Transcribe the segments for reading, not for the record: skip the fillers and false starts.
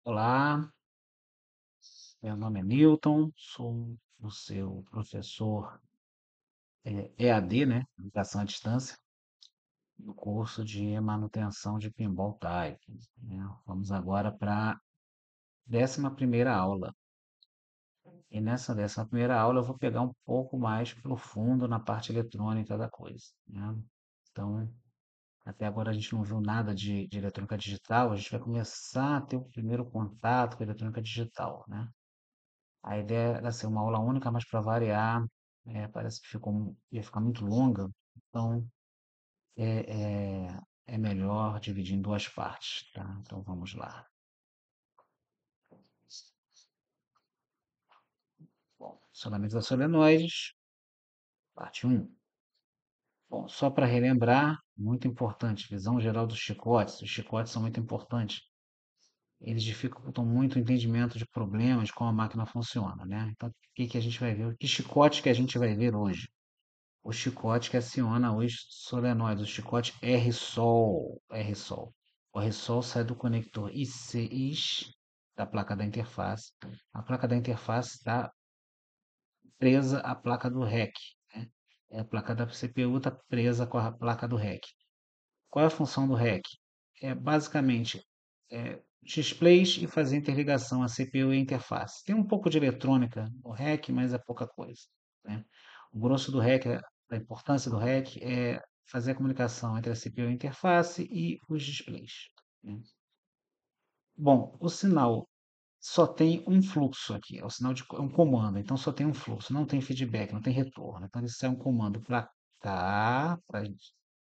Olá, meu nome é Newton, sou o seu professor EAD, né? Educação à distância, no curso de manutenção de pinball type, né? Vamos agora para a 11ª aula. E nessa 11ª aula eu vou pegar um pouco mais profundo na parte eletrônica da coisa, né? Então, até agora a gente não viu nada de eletrônica digital, a gente vai começar a ter o primeiro contato com a eletrônica digital, né? A ideia era ser uma aula única, mas para variar, parece que ia ficar muito longa, então é melhor dividir em duas partes, tá? Então vamos lá. Bom, funcionamento das solenoides, parte um. Bom, só para relembrar, muito importante, visão geral dos chicotes. Os chicotes são muito importantes. Eles dificultam muito o entendimento de problemas, de como a máquina funciona, né? Então, o que que a gente vai ver? Que chicote que a gente vai ver hoje? O chicote que aciona os solenoides, o chicote R-Sol, R-Sol. O R-Sol sai do conector IC-IS da placa da interface. A placa da interface está presa à placa do REC, né? A placa da CPU está presa com a placa do REC. Qual é a função do REC? É basicamente displays e fazer interligação a CPU e a interface. Tem um pouco de eletrônica no REC, mas é pouca coisa, né? O grosso do REC, a importância do REC é fazer a comunicação entre a CPU e a interface e os displays, né? Bom, o sinal só tem um fluxo aqui, é o sinal é um comando, então só tem um fluxo, não tem feedback, não tem retorno. Então isso é um comando para cá, para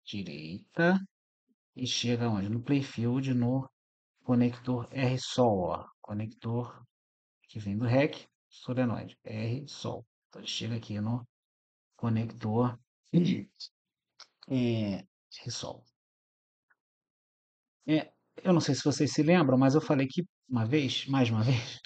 direita e chega onde? No playfield, no conector R-Sol, ó, conector que vem do REC, solenoide, R-Sol. Então ele chega aqui no conector R-Sol. É, eu não sei se vocês se lembram, mas eu falei que uma vez, mais uma vez,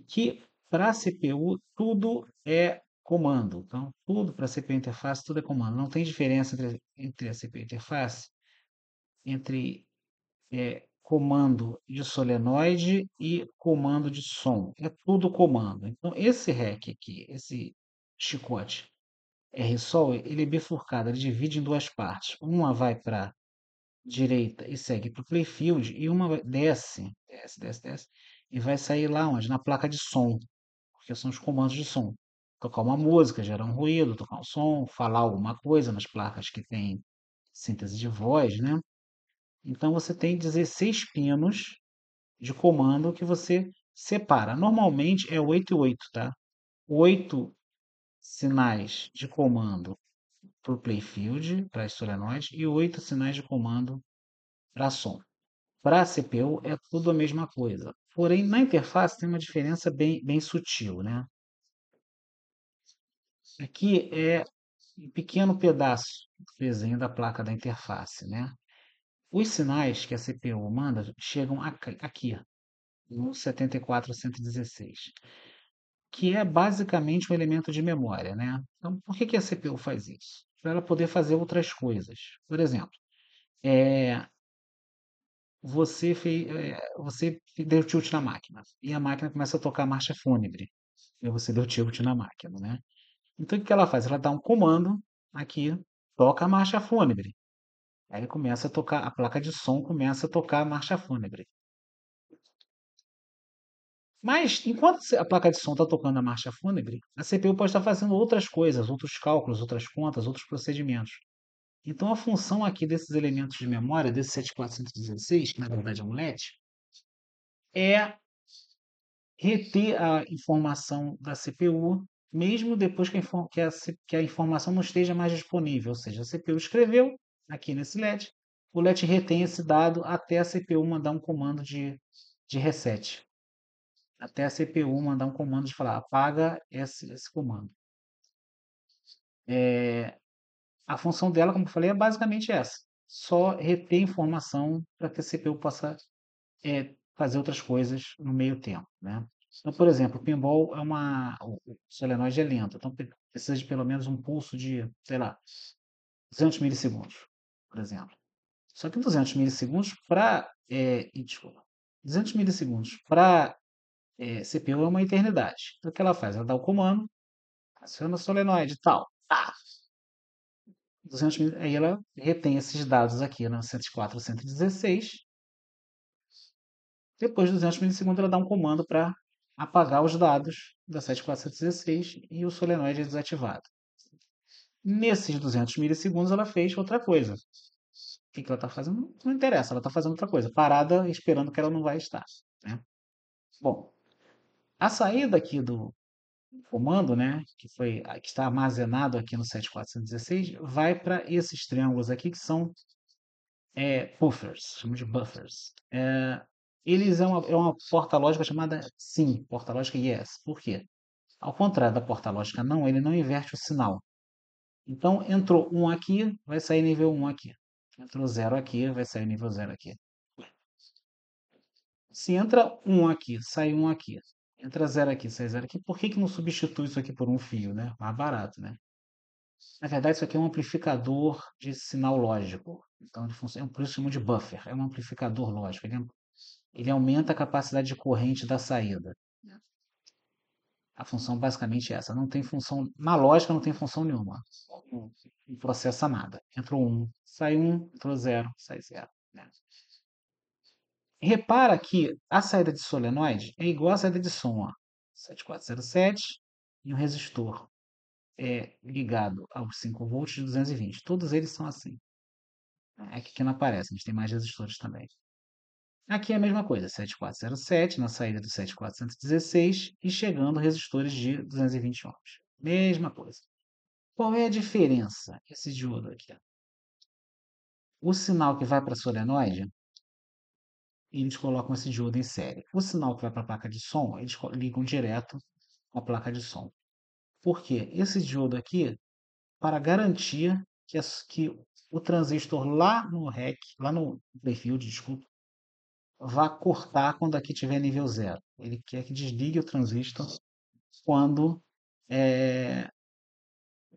que para a CPU tudo é comando. Então, tudo para a CPU interface, tudo é comando. Não tem diferença entre a CPU interface, entre comando de solenoide e comando de som. É tudo comando. Então, esse REC aqui, esse chicote R-Sol, ele é bifurcado, ele divide em duas partes. Uma vai para direita e segue para o playfield, e uma desce, e vai sair lá onde? Na placa de som, porque são os comandos de som. Tocar uma música, gerar um ruído, tocar um som, falar alguma coisa nas placas que tem síntese de voz, né? Então você tem 16 pinos de comando que você separa. Normalmente é 8 e 8, tá? 8 sinais de comando para o playfield, para as solenoides, e 8 sinais de comando para som. Para a CPU é tudo a mesma coisa. Porém, na interface tem uma diferença bem sutil, né? Aqui é um pequeno pedaço do desenho da placa da interface, né? Os sinais que a CPU manda chegam aqui, no 74116, que é basicamente um elemento de memória, né? Então, por que que a CPU faz isso? Para ela poder fazer outras coisas. Por exemplo, você deu tilt na máquina e a máquina começa a tocar marcha fúnebre. E você deu tilt na máquina, né? Então, o que ela faz? Ela dá um comando aqui, toca a marcha fúnebre. Aí ele começa a tocar, a placa de som começa a tocar a marcha fúnebre. Mas, enquanto a placa de som está tocando a marcha fúnebre, a CPU pode estar fazendo outras coisas, outros cálculos, outras contas, outros procedimentos. Então, a função aqui desses elementos de memória, desse 7416, que na verdade é um LED, é reter a informação da CPU, mesmo depois que a informação não esteja mais disponível. Ou seja, a CPU escreveu aqui nesse LED, o LED retém esse dado até a CPU mandar um comando de reset. Até a CPU mandar um comando de falar, apaga esse comando. A função dela, como eu falei, é basicamente essa. Só reter informação para que a CPU possa fazer outras coisas no meio tempo, né? Então, por exemplo, o pinball o solenoide é lento, então precisa de pelo menos um pulso de, sei lá, 200 milissegundos, por exemplo. Só que 200 milissegundos para, desculpa, 200 milissegundos para CPU é uma eternidade. Então, o que ela faz? Ela dá o comando, aciona o solenoide e tal. Ah, 200 aí ela retém esses dados aqui na 104, 116. Depois de 200 milissegundos, ela dá um comando para apagar os dados da 74116 e o solenoide é desativado. Nesses 200 milissegundos, ela fez outra coisa. O que ela está fazendo? Não interessa, ela está fazendo outra coisa, parada, esperando que ela não vai estar. Né? Bom, a saída aqui do comando, né, que está armazenado aqui no 7416, vai para esses triângulos aqui que são buffers, chamamos de buffers. Eles é uma porta-lógica chamada sim, porta-lógica yes. Por quê? Ao contrário da porta-lógica não, ele não inverte o sinal. Então, entrou um aqui, vai sair nível 1 aqui. Entrou 0 aqui, vai sair nível 0 aqui. Se entra um aqui, sai um aqui. Entra 0 aqui, sai 0 aqui. Por que não substitui isso aqui por um fio, né? Mais barato, né? Na verdade, isso aqui é um amplificador de sinal lógico. Então, ele funciona, por isso chamam de buffer. É um amplificador lógico. Ele aumenta a capacidade de corrente da saída. A função basicamente é essa. Não tem função, na lógica não tem função nenhuma. Não processa nada. Entrou um, sai um, entrou zero, sai zero. Né? Repara que a saída de solenoide é igual à saída de som. Ó. 7407 e um resistor ligado aos 5 volts de 220. Todos eles são assim. É que aqui não aparece, a gente tem mais resistores também. Aqui é a mesma coisa, 7407 na saída do 7416 e chegando resistores de 220 ohms. Mesma coisa. Qual é a diferença? Esse diodo aqui. O sinal que vai para a solenoide, eles colocam esse diodo em série. O sinal que vai para a placa de som, eles ligam direto com a placa de som. Por quê? Esse diodo aqui, para garantir que o transistor lá no REC, lá no Playfield, desculpa, vá cortar quando aqui tiver nível zero. Ele quer que desligue o transistor quando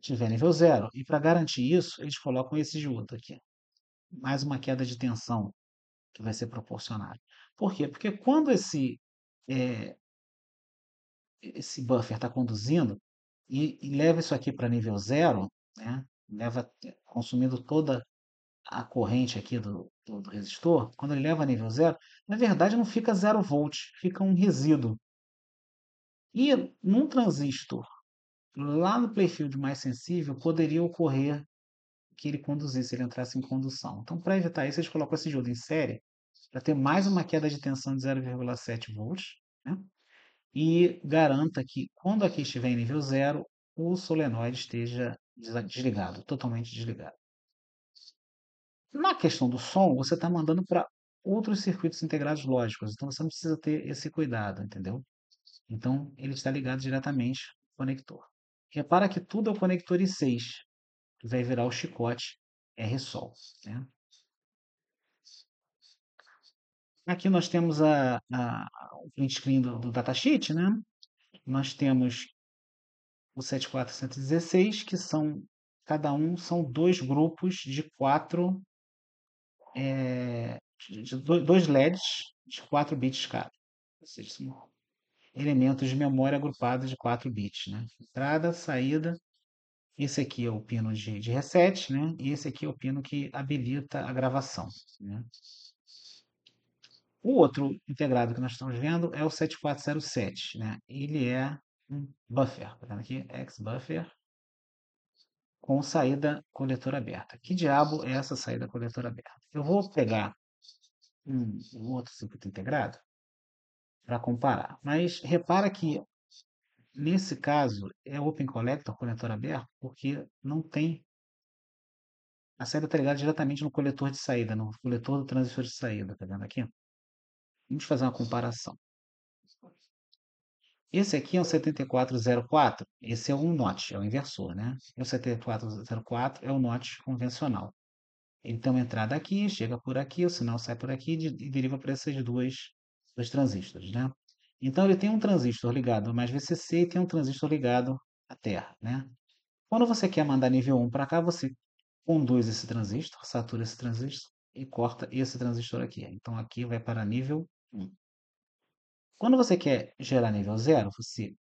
tiver nível zero. E para garantir isso, eles colocam esse diodo aqui. Mais uma queda de tensão que vai ser proporcionada. Por quê? Porque quando esse buffer está conduzindo e leva isso aqui para nível zero, né? Leva consumindo toda a corrente aqui do resistor, quando ele leva a nível zero, na verdade não fica 0 volt, fica um resíduo. E num transistor lá no playfield mais sensível, poderia ocorrer que ele conduzisse, ele entrasse em condução. Então, para evitar isso, eles colocam esse diodo em série para ter mais uma queda de tensão de 0,7 volts, né? E garanta que quando aqui estiver em nível zero, o solenoide esteja desligado, totalmente desligado. Na questão do som, você está mandando para outros circuitos integrados lógicos, então você não precisa ter esse cuidado, entendeu? Então, ele está ligado diretamente ao conector. Repara que tudo é o conector I6, que vai virar o chicote R-Sol. Né? Aqui nós temos o print screen do datasheet, né? Nós temos o 74116, que são, cada um são dois grupos de quatro, dois LEDs de 4 bits cada. Ou seja, são elementos de memória agrupados de 4 bits, né? Entrada, saída. Esse aqui é o pino de reset, né? E esse aqui é o pino que habilita a gravação, né? O outro integrado que nós estamos vendo é o 7407, né? Ele é um buffer, tá vendo aqui? X-buffer com saída coletor aberta. Que diabo é essa saída coletor aberta? Eu vou pegar um outro circuito integrado para comparar, mas repara que nesse caso é Open Collector, coletor aberto, porque não tem a saída está ligada diretamente no coletor de saída, no coletor do transistor de saída, tá vendo aqui? Vamos fazer uma comparação. Esse aqui é o 7404, esse é um NOT, é o inversor, né? E o 7404 é o NOT convencional. Ele tem uma entrada aqui, chega por aqui, o sinal sai por aqui e deriva para esses dois transistores, né? Então ele tem um transistor ligado a mais VCC e tem um transistor ligado à Terra, né? Quando você quer mandar nível 1 para cá, você conduz esse transistor, satura esse transistor e corta esse transistor aqui. Então aqui vai para nível 1. Quando você quer gerar nível zero, você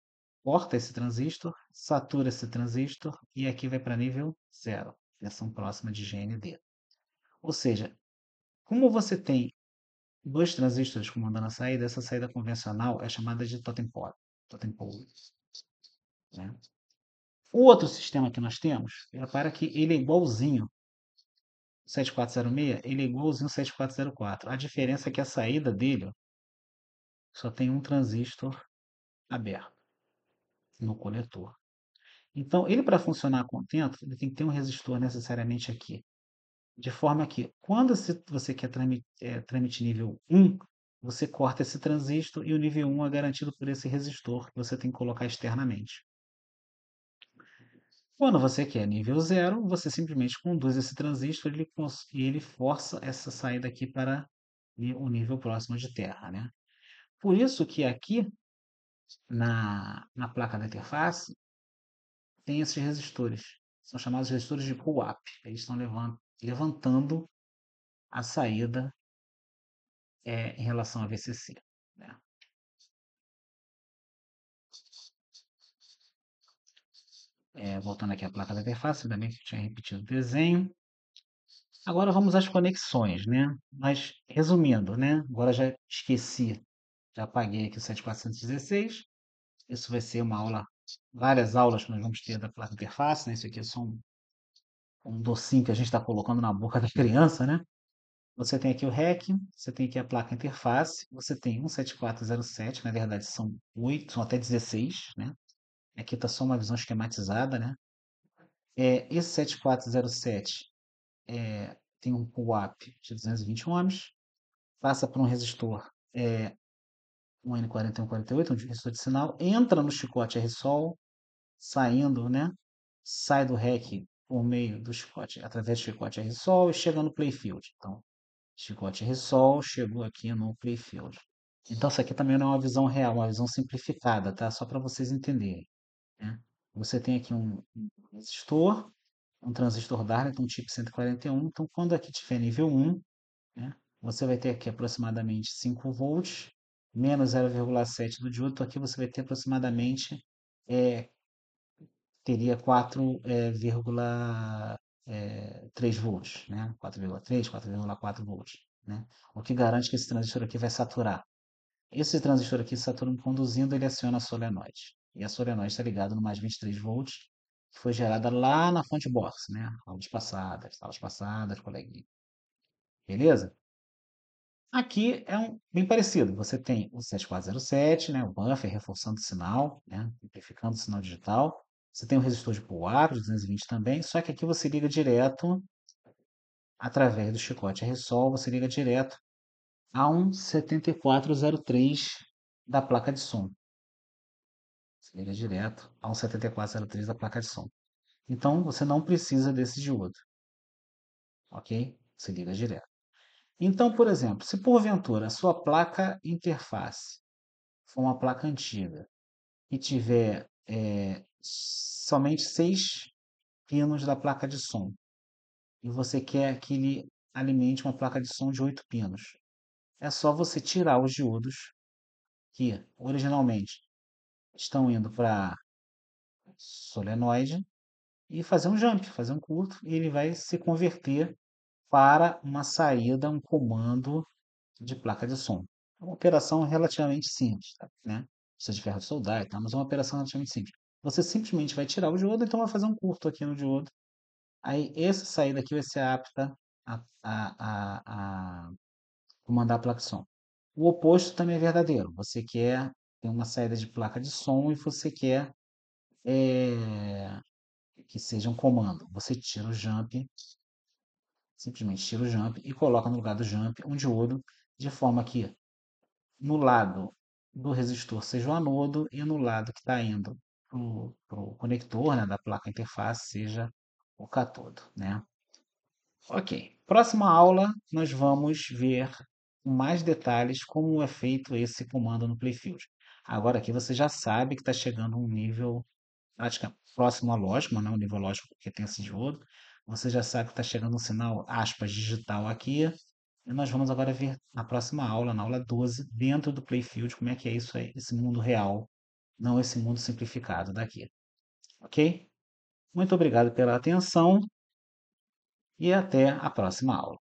corta esse transistor, satura esse transistor e aqui vai para nível zero, versão próxima de GND. Ou seja, como você tem dois transistores comandando a saída, essa saída convencional é chamada de totem pole, né? O outro sistema que nós temos, repara que ele é igualzinho, o 7406, ele é igualzinho ao 7404. A diferença é que a saída dele ó, só tem um transistor aberto no coletor. Então, ele para funcionar a contento, ele tem que ter um resistor necessariamente aqui. De forma que, quando você quer transmitir nível 1, você corta esse transistor e o nível 1 é garantido por esse resistor que você tem que colocar externamente. Quando você quer nível 0, você simplesmente conduz esse transistor e ele força essa saída aqui para o nível próximo de terra, né? Por isso que aqui na placa da interface tem esses resistores. São chamados resistores de pull-up. Eles estão levantando a saída em relação a VCC, né? Voltando aqui à placa da interface, ainda bem que eu tinha repetido o desenho. Agora vamos às conexões, né? Mas, resumindo, né? Agora já esqueci, já apaguei aqui o 7416. Isso vai ser uma aula, várias aulas que nós vamos ter da placa interface, né? Isso aqui é só um docinho que a gente está colocando na boca da criança, né? Você tem aqui o REC, você tem aqui a placa interface, você tem um 7407, na verdade são 8, são até 16, né? Aqui está só uma visão esquematizada, né? Esse 7407 tem um pull-up de 220 ohms, passa por um resistor, um N4148, um resistor de sinal, entra no chicote R-Sol, saindo, né? Sai do REC por meio do chicote, através do chicote R-Sol e chega no playfield. Então, chicote R-Sol chegou aqui no playfield. Então, isso aqui também não é uma visão real, uma visão simplificada, tá? Só para vocês entenderem, né? Você tem aqui um resistor, um transistor Darlington tipo 141. Então, quando aqui tiver nível 1, né, você vai ter aqui aproximadamente 5 volts, menos 0,7 do diodo. Então, aqui você vai ter aproximadamente, teria 4,3 volts, né? 4,3, 4,4 volts, né? O que garante que esse transistor aqui vai saturar. Esse transistor aqui, Saturno conduzindo, ele aciona a solenoide. E a solenoide está ligada no mais 23 volts, que foi gerada lá na fonte box, né? Aulas passadas, coleguinha. Beleza? Aqui é bem parecido. Você tem o 7407, né? O buffer reforçando o sinal, né? Amplificando o sinal digital. Você tem o resistor de pull-up de 220 também, só que aqui você liga direto, através do chicote R-Sol, você liga direto a um 7403 da placa de som. Você liga direto a um 7403 da placa de som. Então, você não precisa desse diodo, ok? Você liga direto. Então, por exemplo, se porventura a sua placa interface for uma placa antiga e tiver somente 6 pinos da placa de som e você quer que ele alimente uma placa de som de 8 pinos, é só você tirar os diodos que originalmente estão indo para solenoide e fazer um jump, fazer um curto, e ele vai se converter para uma saída, um comando de placa de som. É uma operação relativamente simples, tá, né? Precisa de ferro de soldar e tal, mas é uma operação relativamente simples. Você simplesmente vai tirar o diodo, então vai fazer um curto aqui no diodo. Aí essa saída aqui vai ser apta a comandar a placa de som. O oposto também é verdadeiro. Você quer ter uma saída de placa de som e você quer que seja um comando. Você tira o jump, simplesmente tira o jump e coloca no lugar do jump um diodo, de forma que no lado do resistor seja o anodo e no lado que está indo para o conector, né, da placa interface seja o catodo, né? Ok. Próxima aula nós vamos ver com mais detalhes como é feito esse comando no playfield. Agora aqui você já sabe que está chegando um nível prática próximo à lógica, não é um nível lógico porque tem esse diodo. Você já sabe que está chegando um sinal aspas digital aqui. E nós vamos agora ver na próxima aula, na aula 12, dentro do Playfield, como é que é isso aí, esse mundo real, não esse mundo simplificado daqui, ok? Muito obrigado pela atenção e até a próxima aula.